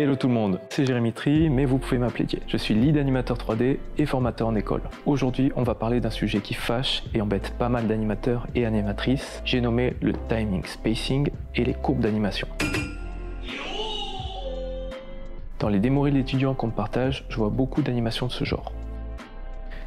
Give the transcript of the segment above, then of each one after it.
Hello tout le monde, c'est Jérémy Tri, mais vous pouvez m'appeler Dié. Je suis lead animateur 3D et formateur en école. Aujourd'hui, on va parler d'un sujet qui fâche et embête pas mal d'animateurs et animatrices. J'ai nommé le timing, spacing et les courbes d'animation. Dans les démos reels étudiants qu'on me partage, je vois beaucoup d'animations de ce genre.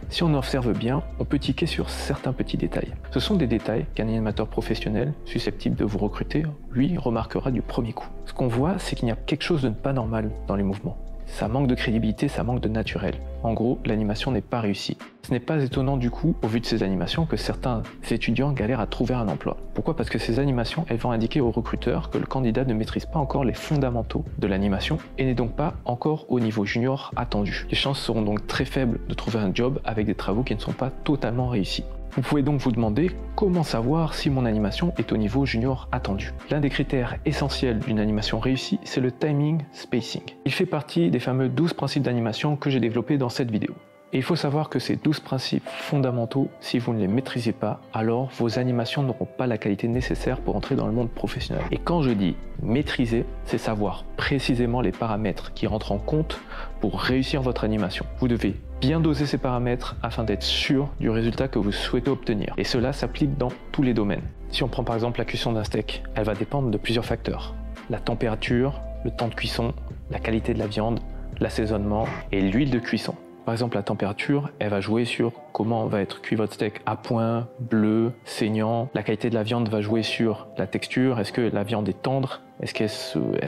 Si on observe bien, on peut tiquer sur certains petits détails. Ce sont des détails qu'un animateur professionnel, susceptible de vous recruter, lui, remarquera du premier coup. Ce qu'on voit, c'est qu'il y a quelque chose de pas normal dans les mouvements. Ça manque de crédibilité, ça manque de naturel. En gros, l'animation n'est pas réussie. Ce n'est pas étonnant du coup, au vu de ces animations, que certains étudiants galèrent à trouver un emploi. Pourquoi? Parce que ces animations, elles vont indiquer au recruteur que le candidat ne maîtrise pas encore les fondamentaux de l'animation et n'est donc pas encore au niveau junior attendu. Les chances seront donc très faibles de trouver un job avec des travaux qui ne sont pas totalement réussis. Vous pouvez donc vous demander comment savoir si mon animation est au niveau junior attendu. L'un des critères essentiels d'une animation réussie, c'est le timing spacing. Il fait partie des fameux 12 principes d'animation que j'ai développés dans cette vidéo. Et il faut savoir que ces 12 principes fondamentaux, si vous ne les maîtrisez pas, alors vos animations n'auront pas la qualité nécessaire pour entrer dans le monde professionnel. Et quand je dis maîtriser, c'est savoir précisément les paramètres qui rentrent en compte pour réussir votre animation. Vous devez bien doser ces paramètres afin d'être sûr du résultat que vous souhaitez obtenir. Et cela s'applique dans tous les domaines. Si on prend par exemple la cuisson d'un steak, elle va dépendre de plusieurs facteurs. La température, le temps de cuisson, la qualité de la viande, l'assaisonnement et l'huile de cuisson. Par exemple, la température, elle va jouer sur comment va être cuit votre steak à point, bleu, saignant. La qualité de la viande va jouer sur la texture. Est-ce que la viande est tendre? Est-ce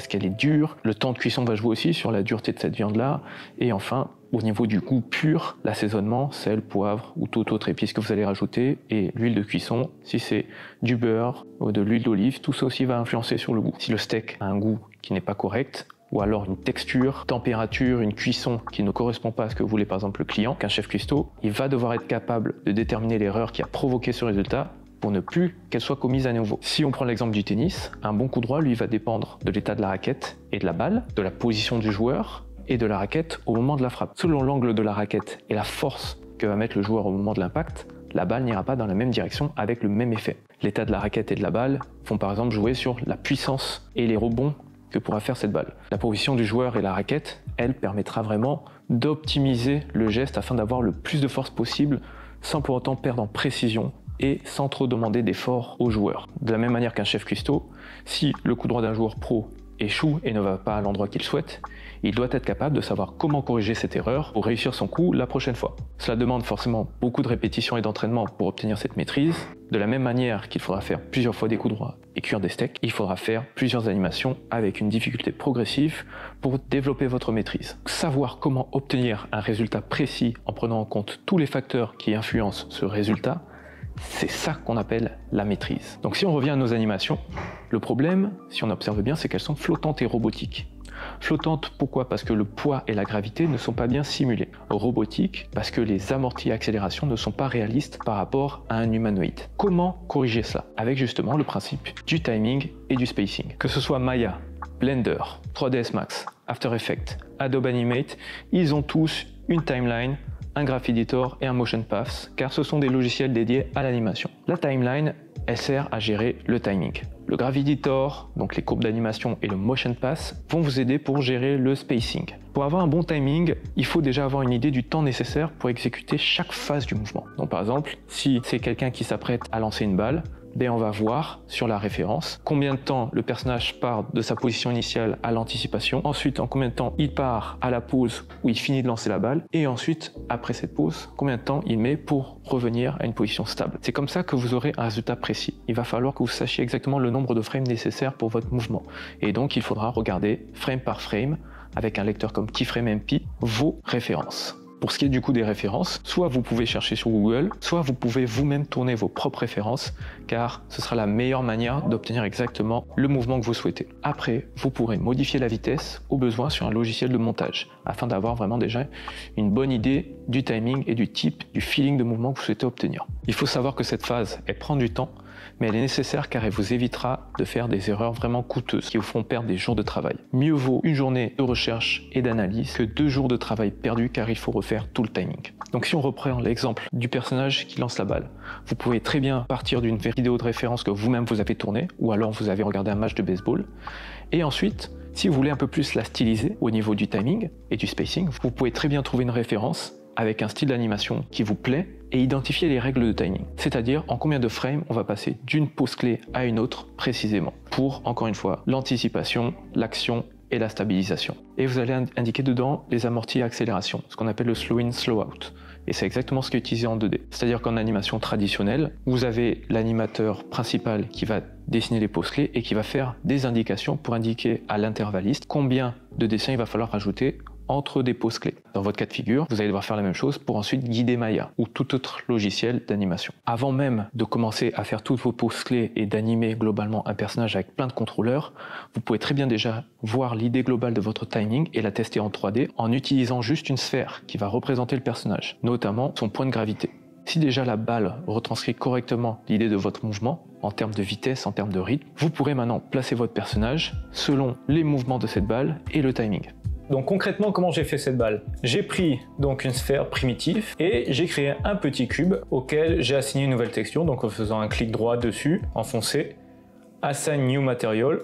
qu'elle est dure? Le temps de cuisson va jouer aussi sur la dureté de cette viande-là. Et enfin, au niveau du goût pur, l'assaisonnement, sel, poivre ou toute autre épice que vous allez rajouter. Et l'huile de cuisson, si c'est du beurre ou de l'huile d'olive, tout ça aussi va influencer sur le goût. Si le steak a un goût qui n'est pas correct, ou alors une texture, température, une cuisson qui ne correspond pas à ce que voulait par exemple le client, qu'un chef cuistot, il va devoir être capable de déterminer l'erreur qui a provoqué ce résultat pour ne plus qu'elle soit commise à nouveau. Si on prend l'exemple du tennis, un bon coup droit lui va dépendre de l'état de la raquette et de la balle, de la position du joueur et de la raquette au moment de la frappe. Selon l'angle de la raquette et la force que va mettre le joueur au moment de l'impact, la balle n'ira pas dans la même direction avec le même effet. L'état de la raquette et de la balle vont par exemple jouer sur la puissance et les rebonds que pourra faire cette balle. La position du joueur et la raquette, elle, permettra vraiment d'optimiser le geste afin d'avoir le plus de force possible sans pour autant perdre en précision et sans trop demander d'effort au joueur. De la même manière qu'un chef cuistot, si le coup droit d'un joueur pro échoue et ne va pas à l'endroit qu'il souhaite, il doit être capable de savoir comment corriger cette erreur pour réussir son coup la prochaine fois. Cela demande forcément beaucoup de répétitions et d'entraînement pour obtenir cette maîtrise. De la même manière qu'il faudra faire plusieurs fois des coups droits et cuire des steaks, il faudra faire plusieurs animations avec une difficulté progressive pour développer votre maîtrise. Savoir comment obtenir un résultat précis en prenant en compte tous les facteurs qui influencent ce résultat, c'est ça qu'on appelle la maîtrise. Donc si on revient à nos animations, le problème, si on observe bien, c'est qu'elles sont flottantes et robotiques. Flottantes, pourquoi? Parce que le poids et la gravité ne sont pas bien simulés. Robotiques, parce que les amortis et accélérations ne sont pas réalistes par rapport à un humanoïde. Comment corriger cela? Avec justement le principe du timing et du spacing. Que ce soit Maya, Blender, 3ds Max, After Effects, Adobe Animate, ils ont tous une timeline, un Graph Editor et un Motion Paths, car ce sont des logiciels dédiés à l'animation. La timeline, elle sert à gérer le timing. Le Graph Editor, donc les courbes d'animation, et le Motion Paths vont vous aider pour gérer le spacing. Pour avoir un bon timing, il faut déjà avoir une idée du temps nécessaire pour exécuter chaque phase du mouvement. Donc par exemple, si c'est quelqu'un qui s'apprête à lancer une balle, on va voir sur la référence combien de temps le personnage part de sa position initiale à l'anticipation, ensuite en combien de temps il part à la pause où il finit de lancer la balle, et ensuite après cette pause, combien de temps il met pour revenir à une position stable. C'est comme ça que vous aurez un résultat précis. Il va falloir que vous sachiez exactement le nombre de frames nécessaires pour votre mouvement, et donc il faudra regarder frame par frame avec un lecteur comme KeyFrameMP vos références. Pour ce qui est du coup des références, soit vous pouvez chercher sur Google, soit vous pouvez vous-même tourner vos propres références, car ce sera la meilleure manière d'obtenir exactement le mouvement que vous souhaitez. Après, vous pourrez modifier la vitesse au besoin sur un logiciel de montage, afin d'avoir vraiment déjà une bonne idée du timing et du type, du feeling de mouvement que vous souhaitez obtenir. Il faut savoir que cette phase, elle prend du temps, mais elle est nécessaire car elle vous évitera de faire des erreurs vraiment coûteuses qui vous feront perdre des jours de travail. Mieux vaut une journée de recherche et d'analyse que 2 jours de travail perdus car il faut refaire tout le timing. Donc si on reprend l'exemple du personnage qui lance la balle, vous pouvez très bien partir d'une vidéo de référence que vous-même vous avez tournée, ou alors vous avez regardé un match de baseball, et ensuite, si vous voulez un peu plus la styliser au niveau du timing et du spacing, vous pouvez très bien trouver une référence avec un style d'animation qui vous plaît et identifier les règles de timing. C'est-à-dire en combien de frames on va passer d'une pause clé à une autre précisément pour, encore une fois, l'anticipation, l'action et la stabilisation. Et vous allez indiquer dedans les amortis et accélérations, ce qu'on appelle le slow in, slow out. Et c'est exactement ce qui est utilisé en 2D. C'est-à-dire qu'en animation traditionnelle, vous avez l'animateur principal qui va dessiner les pauses clés et qui va faire des indications pour indiquer à l'intervalliste combien de dessins il va falloir rajouter entre des pauses clés. Dans votre cas de figure, vous allez devoir faire la même chose pour ensuite guider Maya ou tout autre logiciel d'animation. Avant même de commencer à faire toutes vos pauses clés et d'animer globalement un personnage avec plein de contrôleurs, vous pouvez très bien déjà voir l'idée globale de votre timing et la tester en 3D en utilisant juste une sphère qui va représenter le personnage, notamment son point de gravité. Si déjà la balle retranscrit correctement l'idée de votre mouvement, en termes de vitesse, en termes de rythme, vous pourrez maintenant placer votre personnage selon les mouvements de cette balle et le timing. Donc concrètement, comment j'ai fait cette balle? J'ai pris donc une sphère primitive et j'ai créé un petit cube auquel j'ai assigné une nouvelle texture, donc en faisant un clic droit dessus, enfoncé, Assign New Material,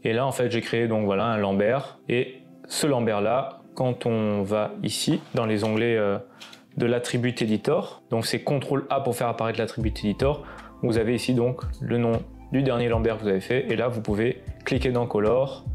et là en fait j'ai créé donc voilà un Lambert, et ce Lambert là, quand on va ici dans les onglets de l'attribut editor, donc c'est CTRL A pour faire apparaître l'attribut editor, vous avez ici donc le nom du dernier Lambert que vous avez fait, et là vous pouvez cliquer dans Color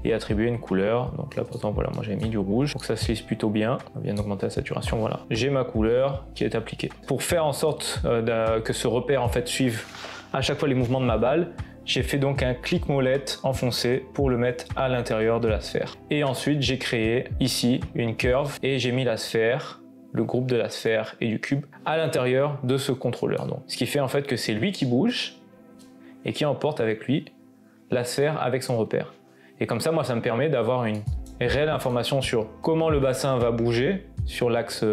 et attribuer une couleur. Donc là par exemple voilà, moi j'ai mis du rouge, donc ça se lisse plutôt bien, on vient d'augmenter la saturation, voilà. J'ai ma couleur qui est appliquée. Pour faire en sorte que ce repère en fait suive à chaque fois les mouvements de ma balle, j'ai fait donc un clic molette enfoncé pour le mettre à l'intérieur de la sphère. Et ensuite j'ai créé ici une curve et j'ai mis la sphère, le groupe de la sphère et du cube à l'intérieur de ce contrôleur. Donc, ce qui fait en fait que c'est lui qui bouge et qui emporte avec lui la sphère avec son repère. Et comme ça, moi, ça me permet d'avoir une réelle information sur comment le bassin va bouger sur l'axe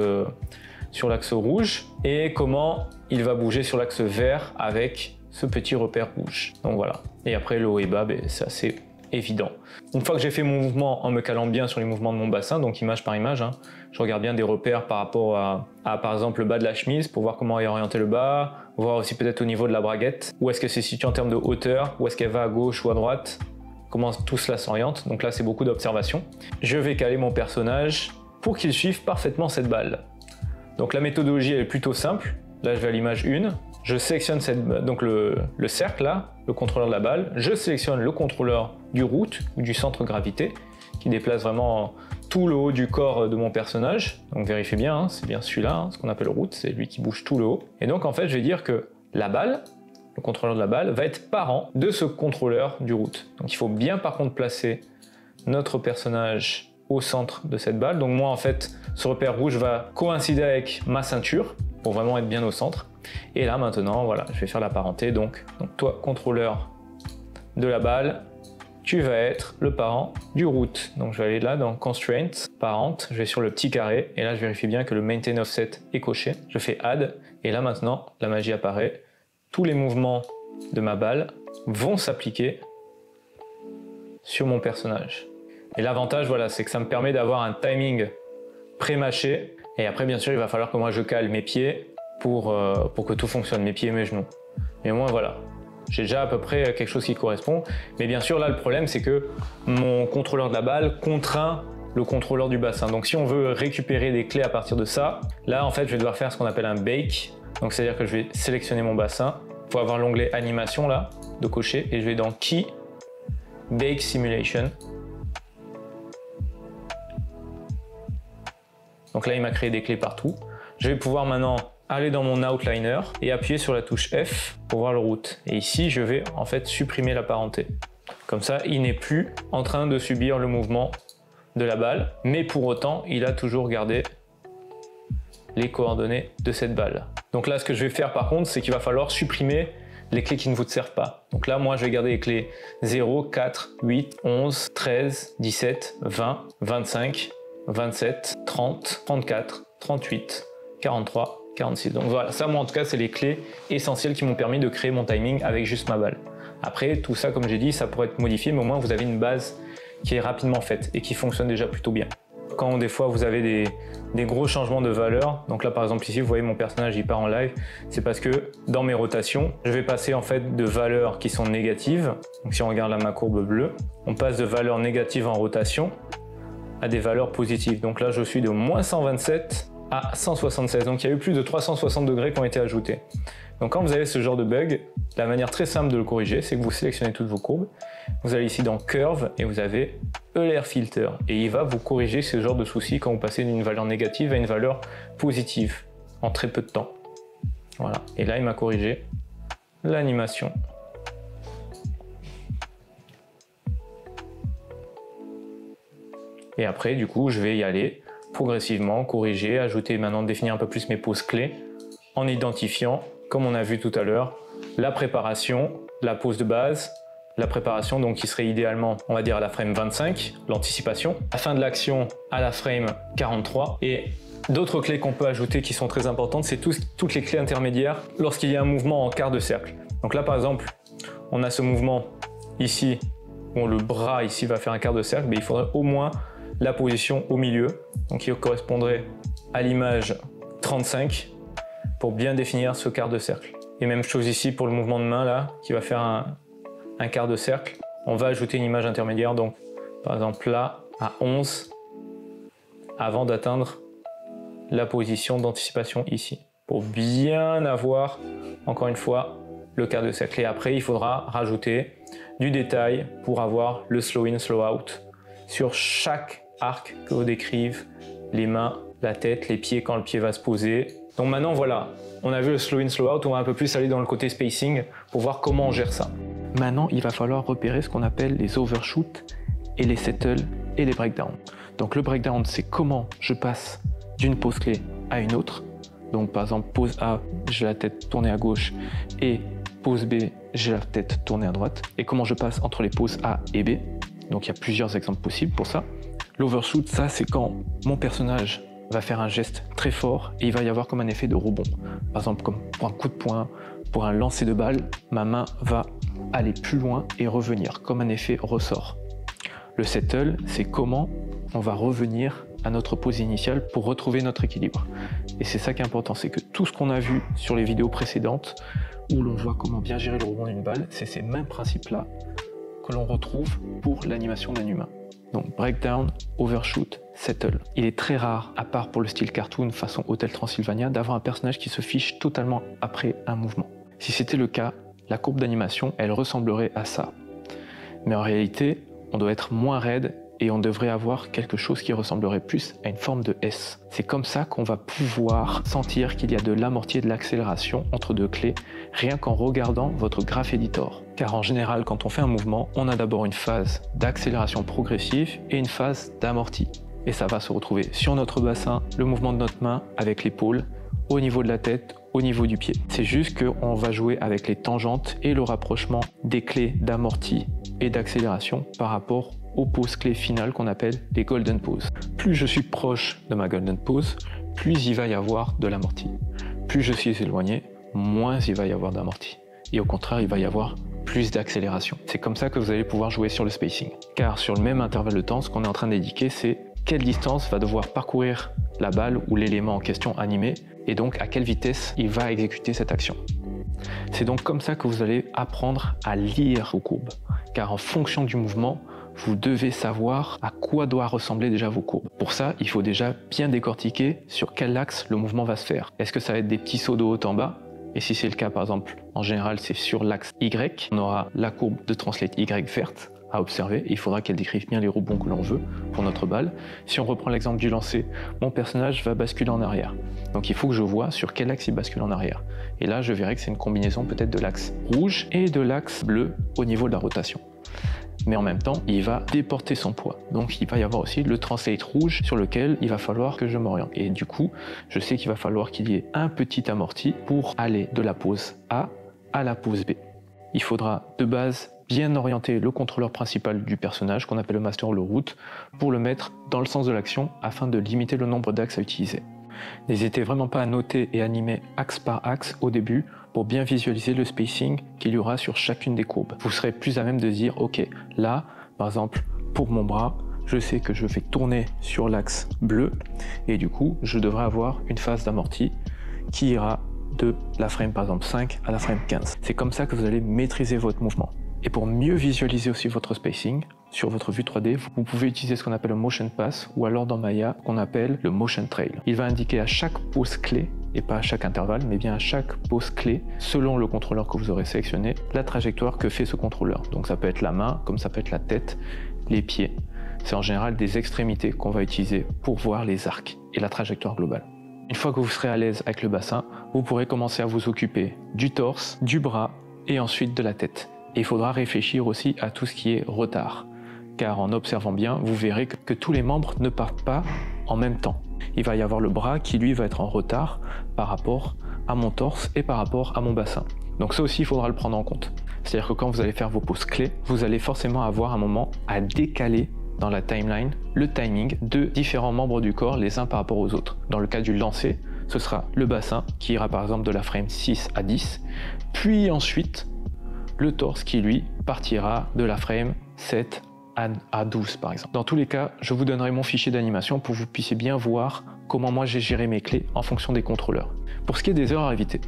rouge et comment il va bouger sur l'axe vert avec ce petit repère rouge. Donc voilà. Et après, le haut et bas, c'est assez évident. Une fois que j'ai fait mon mouvement en me calant bien sur les mouvements de mon bassin, donc image par image, je regarde bien des repères par rapport à par exemple le bas de la chemise pour voir comment est orienté le bas, voir aussi peut-être au niveau de la braguette, où est-ce que c'est situé en termes de hauteur, où est-ce qu'elle va à gauche ou à droite, comment tout cela s'oriente. Donc là c'est beaucoup d'observation. Je vais caler mon personnage pour qu'il suive parfaitement cette balle. Donc la méthodologie elle est plutôt simple. Là je vais à l'image 1, je sélectionne donc le cercle là, le contrôleur de la balle, je sélectionne le contrôleur du root ou du centre gravité qui déplace vraiment tout le haut du corps de mon personnage. Donc vérifiez bien, c'est bien celui-là, ce qu'on appelle root, c'est lui qui bouge tout le haut. Et donc en fait je vais dire que la balle, le contrôleur de la balle, va être parent de ce contrôleur du root. Donc il faut bien par contre placer notre personnage au centre de cette balle. Donc moi en fait ce repère rouge va coïncider avec ma ceinture pour vraiment être bien au centre. Et là maintenant voilà, je vais faire la parenté. Donc toi contrôleur de la balle, tu vas être le parent du root. Donc je vais aller là dans Constraints, Parent, je vais sur le petit carré et là je vérifie bien que le Maintain Offset est coché. Je fais Add et là maintenant la magie apparaît. Tous les mouvements de ma balle vont s'appliquer sur mon personnage. Et l'avantage voilà, c'est que ça me permet d'avoir un timing pré-mâché. Et après bien sûr il va falloir que moi je cale mes pieds pour que tout fonctionne, mes pieds et mes genoux. Mais moi voilà. J'ai déjà à peu près quelque chose qui correspond. Mais bien sûr, là, le problème, c'est que mon contrôleur de la balle contraint le contrôleur du bassin. Donc, si on veut récupérer des clés à partir de ça, là, en fait, je vais devoir faire ce qu'on appelle un bake. Donc, c'est-à-dire que je vais sélectionner mon bassin. Il faut avoir l'onglet animation, là, de cocher. Et je vais dans Key, Bake Simulation. Donc là, il m'a créé des clés partout. Je vais pouvoir maintenant aller dans mon outliner et appuyer sur la touche F pour voir le root. Et ici, je vais en fait supprimer la parenté. Comme ça, il n'est plus en train de subir le mouvement de la balle, mais pour autant, il a toujours gardé les coordonnées de cette balle. Donc là, ce que je vais faire par contre, c'est qu'il va falloir supprimer les clés qui ne vous servent pas. Donc là, moi, je vais garder les clés 0, 4, 8, 11, 13, 17, 20, 25, 27, 30, 34, 38, 43, 46. Donc voilà, ça moi en tout cas c'est les clés essentielles qui m'ont permis de créer mon timing avec juste ma balle. Après tout ça comme j'ai dit ça pourrait être modifié mais au moins vous avez une base qui est rapidement faite et qui fonctionne déjà plutôt bien. Quand des fois vous avez des gros changements de valeur, donc là par exemple ici vous voyez mon personnage il part en live, c'est parce que dans mes rotations je vais passer en fait de valeurs qui sont négatives, donc si on regarde là ma courbe bleue, on passe de valeurs négatives en rotation à des valeurs positives. Donc là je suis de moins 127 à 176, donc il y a eu plus de 360 degrés qui ont été ajoutés. Donc quand vous avez ce genre de bug, la manière très simple de le corriger, c'est que vous sélectionnez toutes vos courbes, vous allez ici dans Curve et vous avez ELR Filter et il va vous corriger ce genre de soucis quand vous passez d'une valeur négative à une valeur positive en très peu de temps. Voilà, et là il m'a corrigé l'animation. Et après du coup je vais y aller progressivement, corriger, ajouter maintenant, définir un peu plus mes poses clés en identifiant, comme on a vu tout à l'heure, la préparation, la pose de base, la préparation donc qui serait idéalement, on va dire à la frame 25, l'anticipation, la fin de l'action à la frame 43 et d'autres clés qu'on peut ajouter qui sont très importantes, c'est toutes les clés intermédiaires lorsqu'il y a un mouvement en quart de cercle. Donc là par exemple, on a ce mouvement ici, où le bras ici va faire un quart de cercle, mais il faudrait au moins la position au milieu, donc qui correspondrait à l'image 35 pour bien définir ce quart de cercle. Et même chose ici pour le mouvement de main là, qui va faire un quart de cercle. On va ajouter une image intermédiaire, donc par exemple là à 11 avant d'atteindre la position d'anticipation ici, pour bien avoir encore une fois le quart de cercle. Et après il faudra rajouter du détail pour avoir le slow in, slow out sur chaque arc que vous décrivez, les mains, la tête, les pieds quand le pied va se poser. Donc maintenant voilà, on a vu le slow in, slow out, on va un peu plus aller dans le côté spacing pour voir comment on gère ça. Maintenant, il va falloir repérer ce qu'on appelle les overshoots et les settles et les breakdowns. Donc le breakdown, c'est comment je passe d'une pose clé à une autre. Donc par exemple, pose A, j'ai la tête tournée à gauche et pose B, j'ai la tête tournée à droite. Et comment je passe entre les poses A et B. Donc il y a plusieurs exemples possibles pour ça. L'overshoot, ça c'est quand mon personnage va faire un geste très fort et il va y avoir comme un effet de rebond. Par exemple, comme pour un coup de poing, pour un lancer de balle, ma main va aller plus loin et revenir, comme un effet ressort. Le settle, c'est comment on va revenir à notre pose initiale pour retrouver notre équilibre. Et c'est ça qui est important, c'est que tout ce qu'on a vu sur les vidéos précédentes, où l'on voit comment bien gérer le rebond d'une balle, c'est ces mêmes principes-là que l'on retrouve pour l'animation d'un humain. Donc breakdown, overshoot, settle. Il est très rare, à part pour le style cartoon façon Hotel Transylvania, d'avoir un personnage qui se fiche totalement après un mouvement. Si c'était le cas, la courbe d'animation, elle ressemblerait à ça. Mais en réalité, on doit être moins raide et on devrait avoir quelque chose qui ressemblerait plus à une forme de S. C'est comme ça qu'on va pouvoir sentir qu'il y a de l'amorti et de l'accélération entre deux clés, rien qu'en regardant votre graph editor. Car en général, quand on fait un mouvement, on a d'abord une phase d'accélération progressive et une phase d'amorti. Et ça va se retrouver sur notre bassin, le mouvement de notre main avec l'épaule, au niveau de la tête, au niveau du pied. C'est juste qu'on va jouer avec les tangentes et le rapprochement des clés d'amorti et d'accélération par rapport aux poses clés finales qu'on appelle les golden poses. Plus je suis proche de ma golden pose, plus il va y avoir de l'amorti. Plus je suis éloigné, moins il va y avoir d'amorti. Et au contraire, il va y avoir plus d'accélération. C'est comme ça que vous allez pouvoir jouer sur le spacing. Car sur le même intervalle de temps, ce qu'on est en train d'indiquer, c'est quelle distance va devoir parcourir la balle ou l'élément en question animé, et donc à quelle vitesse il va exécuter cette action. C'est donc comme ça que vous allez apprendre à lire vos courbes. Car en fonction du mouvement, vous devez savoir à quoi doit ressembler déjà vos courbes. Pour ça, il faut déjà bien décortiquer sur quel axe le mouvement va se faire. Est-ce que ça va être des petits sauts de haut en bas? Et si c'est le cas, par exemple, en général, c'est sur l'axe Y. On aura la courbe de translate Y verte à observer. Il faudra qu'elle décrive bien les rebonds que l'on veut pour notre balle. Si on reprend l'exemple du lancer, mon personnage va basculer en arrière. Donc il faut que je vois sur quel axe il bascule en arrière. Et là, je verrai que c'est une combinaison peut-être de l'axe rouge et de l'axe bleu au niveau de la rotation. Mais en même temps, il va déporter son poids. Donc il va y avoir aussi le translate rouge sur lequel il va falloir que je m'oriente. Et du coup, je sais qu'il va falloir qu'il y ait un petit amorti pour aller de la pose A à la pose B. Il faudra de base bien orienter le contrôleur principal du personnage, qu'on appelle le master ou le root, pour le mettre dans le sens de l'action afin de limiter le nombre d'axes à utiliser. N'hésitez vraiment pas à noter et animer axe par axe au début pour bien visualiser le spacing qu'il y aura sur chacune des courbes. Vous serez plus à même de dire, ok, là, par exemple, pour mon bras, je sais que je vais tourner sur l'axe bleu et du coup, je devrais avoir une phase d'amorti qui ira de la frame par exemple 5 à la frame 15. C'est comme ça que vous allez maîtriser votre mouvement. Et pour mieux visualiser aussi votre spacing, sur votre vue 3D, vous pouvez utiliser ce qu'on appelle le motion pass ou alors dans Maya, qu'on appelle le motion trail. Il va indiquer à chaque pose clé, et pas à chaque intervalle, mais bien à chaque pose clé, selon le contrôleur que vous aurez sélectionné, la trajectoire que fait ce contrôleur. Donc ça peut être la main, comme ça peut être la tête, les pieds. C'est en général des extrémités qu'on va utiliser pour voir les arcs et la trajectoire globale. Une fois que vous serez à l'aise avec le bassin, vous pourrez commencer à vous occuper du torse, du bras et ensuite de la tête. Et il faudra réfléchir aussi à tout ce qui est retard. Car en observant bien, vous verrez que tous les membres ne partent pas en même temps. Il va y avoir le bras qui lui va être en retard par rapport à mon torse et par rapport à mon bassin. Donc ça aussi, il faudra le prendre en compte. C'est-à-dire que quand vous allez faire vos poses clés, vous allez forcément avoir un moment à décaler dans la timeline le timing de différents membres du corps les uns par rapport aux autres. Dans le cas du lancer, ce sera le bassin qui ira par exemple de la frame 6 à 10, puis ensuite le torse qui lui partira de la frame 7 à 12 par exemple. Dans tous les cas, je vous donnerai mon fichier d'animation pour que vous puissiez bien voir comment moi j'ai géré mes clés en fonction des contrôleurs. Pour ce qui est des erreurs à éviter,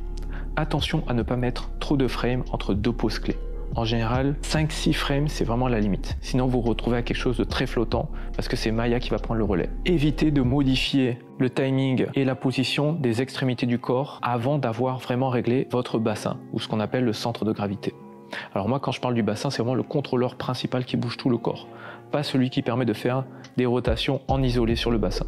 attention à ne pas mettre trop de frames entre deux poses clés. En général, 5-6 frames, c'est vraiment la limite. Sinon, vous vous retrouvez à quelque chose de très flottant parce que c'est Maya qui va prendre le relais. Évitez de modifier le timing et la position des extrémités du corps avant d'avoir vraiment réglé votre bassin ou ce qu'on appelle le centre de gravité. Alors moi, quand je parle du bassin, c'est vraiment le contrôleur principal qui bouge tout le corps, pas celui qui permet de faire des rotations en isolé sur le bassin.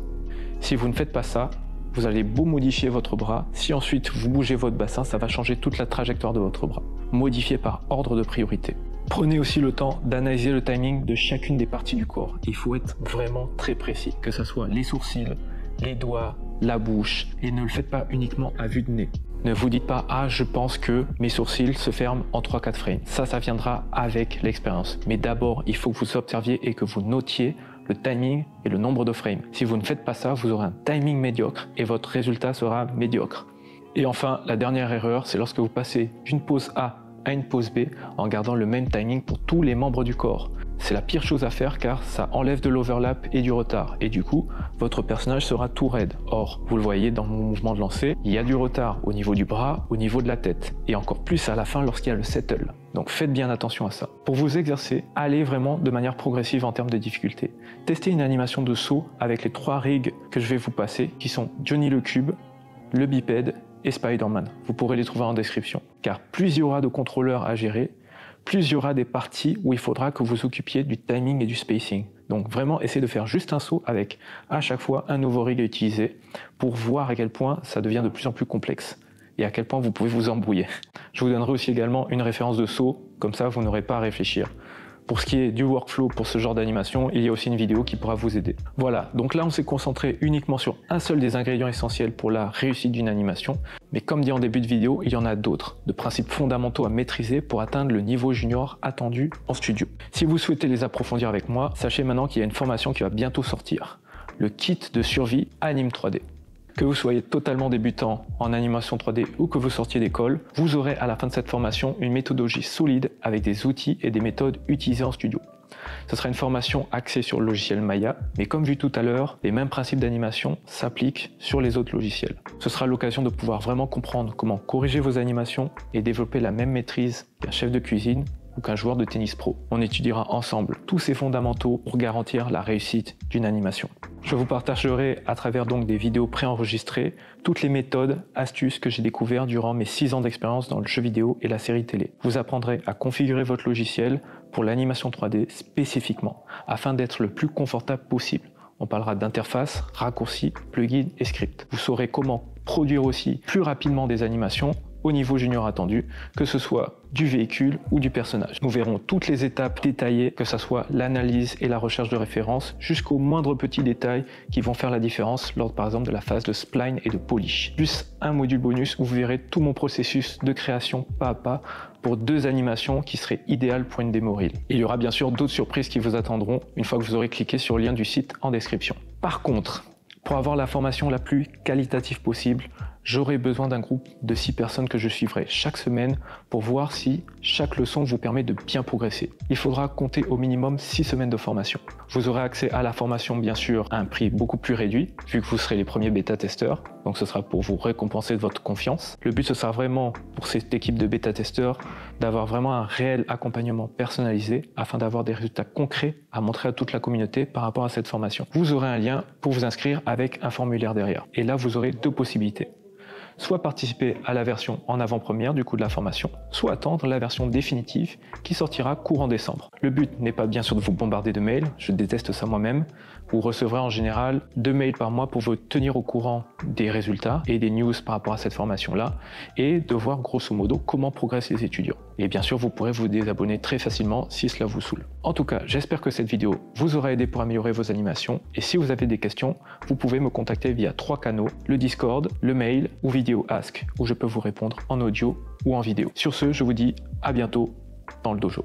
Si vous ne faites pas ça, vous allez beau modifier votre bras, si ensuite vous bougez votre bassin, ça va changer toute la trajectoire de votre bras. Modifiez par ordre de priorité. Prenez aussi le temps d'analyser le timing de chacune des parties du corps. Il faut être vraiment très précis, que ce soit les sourcils, les doigts, la bouche, et ne le faites pas uniquement à vue de nez. Ne vous dites pas « Ah, je pense que mes sourcils se ferment en 3-4 frames ». Ça viendra avec l'expérience. Mais d'abord, il faut que vous observiez et que vous notiez le timing et le nombre de frames. Si vous ne faites pas ça, vous aurez un timing médiocre et votre résultat sera médiocre. Et enfin, la dernière erreur, c'est lorsque vous passez d'une pose A à une pose B en gardant le même timing pour tous les membres du corps. C'est la pire chose à faire car ça enlève de l'overlap et du retard. Et du coup, votre personnage sera tout raide. Or, vous le voyez dans mon mouvement de lancer, il y a du retard au niveau du bras, au niveau de la tête. Et encore plus à la fin lorsqu'il y a le settle. Donc faites bien attention à ça. Pour vous exercer, allez vraiment de manière progressive en termes de difficulté. Testez une animation de saut avec les 3 rigs que je vais vous passer, qui sont Johnny le Cube, le bipède et Spider-Man. Vous pourrez les trouver en description. Car plus il y aura de contrôleurs à gérer, plus il y aura des parties où il faudra que vous occupiez du timing et du spacing. Donc vraiment, essayez de faire juste un saut avec à chaque fois un nouveau rig à utiliser pour voir à quel point ça devient de plus en plus complexe et à quel point vous pouvez vous embrouiller. Je vous donnerai aussi également une référence de saut, comme ça vous n'aurez pas à réfléchir. Pour ce qui est du workflow pour ce genre d'animation, il y a aussi une vidéo qui pourra vous aider. Voilà, donc là on s'est concentré uniquement sur un seul des ingrédients essentiels pour la réussite d'une animation. Mais comme dit en début de vidéo, il y en a d'autres, de principes fondamentaux à maîtriser pour atteindre le niveau junior attendu en studio. Si vous souhaitez les approfondir avec moi, sachez maintenant qu'il y a une formation qui va bientôt sortir. Le kit de survie Anime 3D. Que vous soyez totalement débutant en animation 3D ou que vous sortiez d'école, vous aurez à la fin de cette formation une méthodologie solide avec des outils et des méthodes utilisées en studio. Ce sera une formation axée sur le logiciel Maya, mais comme vu tout à l'heure, les mêmes principes d'animation s'appliquent sur les autres logiciels. Ce sera l'occasion de pouvoir vraiment comprendre comment corriger vos animations et développer la même maîtrise qu'un chef de cuisine ou qu'un joueur de tennis pro. On étudiera ensemble tous ces fondamentaux pour garantir la réussite d'une animation. Je vous partagerai à travers donc des vidéos préenregistrées toutes les méthodes, astuces que j'ai découvertes durant mes 6 ans d'expérience dans le jeu vidéo et la série télé. Vous apprendrez à configurer votre logiciel pour l'animation 3D spécifiquement, afin d'être le plus confortable possible. On parlera d'interface, raccourcis, plugins et scripts. Vous saurez comment produire aussi plus rapidement des animations au niveau junior attendu, que ce soit du véhicule ou du personnage. Nous verrons toutes les étapes détaillées, que ce soit l'analyse et la recherche de références, jusqu'aux moindres petits détails qui vont faire la différence lors par exemple de la phase de spline et de polish. Plus un module bonus où vous verrez tout mon processus de création pas à pas pour 2 animations qui seraient idéales pour une démo reel. Il y aura bien sûr d'autres surprises qui vous attendront une fois que vous aurez cliqué sur le lien du site en description. Par contre, Pour avoir la formation la plus qualitative possible, j'aurai besoin d'un groupe de 6 personnes que je suivrai chaque semaine pour voir si chaque leçon vous permet de bien progresser. Il faudra compter au minimum 6 semaines de formation. Vous aurez accès à la formation bien sûr à un prix beaucoup plus réduit vu que vous serez les premiers bêta-testeurs, donc ce sera pour vous récompenser de votre confiance. Le but ce sera vraiment pour cette équipe de bêta-testeurs d'avoir vraiment un réel accompagnement personnalisé afin d'avoir des résultats concrets à montrer à toute la communauté par rapport à cette formation. Vous aurez un lien pour vous inscrire avec un formulaire derrière. Et là vous aurez 2 possibilités. Soit participer à la version en avant-première du coup de la formation, soit attendre la version définitive qui sortira courant décembre. Le but n'est pas bien sûr de vous bombarder de mails, je déteste ça moi-même. Vous recevrez en général 2 mails par mois pour vous tenir au courant des résultats et des news par rapport à cette formation-là et de voir grosso modo comment progressent les étudiants. Et bien sûr, vous pourrez vous désabonner très facilement si cela vous saoule. En tout cas, j'espère que cette vidéo vous aura aidé pour améliorer vos animations et si vous avez des questions, vous pouvez me contacter via 3 canaux, le Discord, le mail ou vidéo Ask où je peux vous répondre en audio ou en vidéo. Sur ce, je vous dis à bientôt dans le dojo.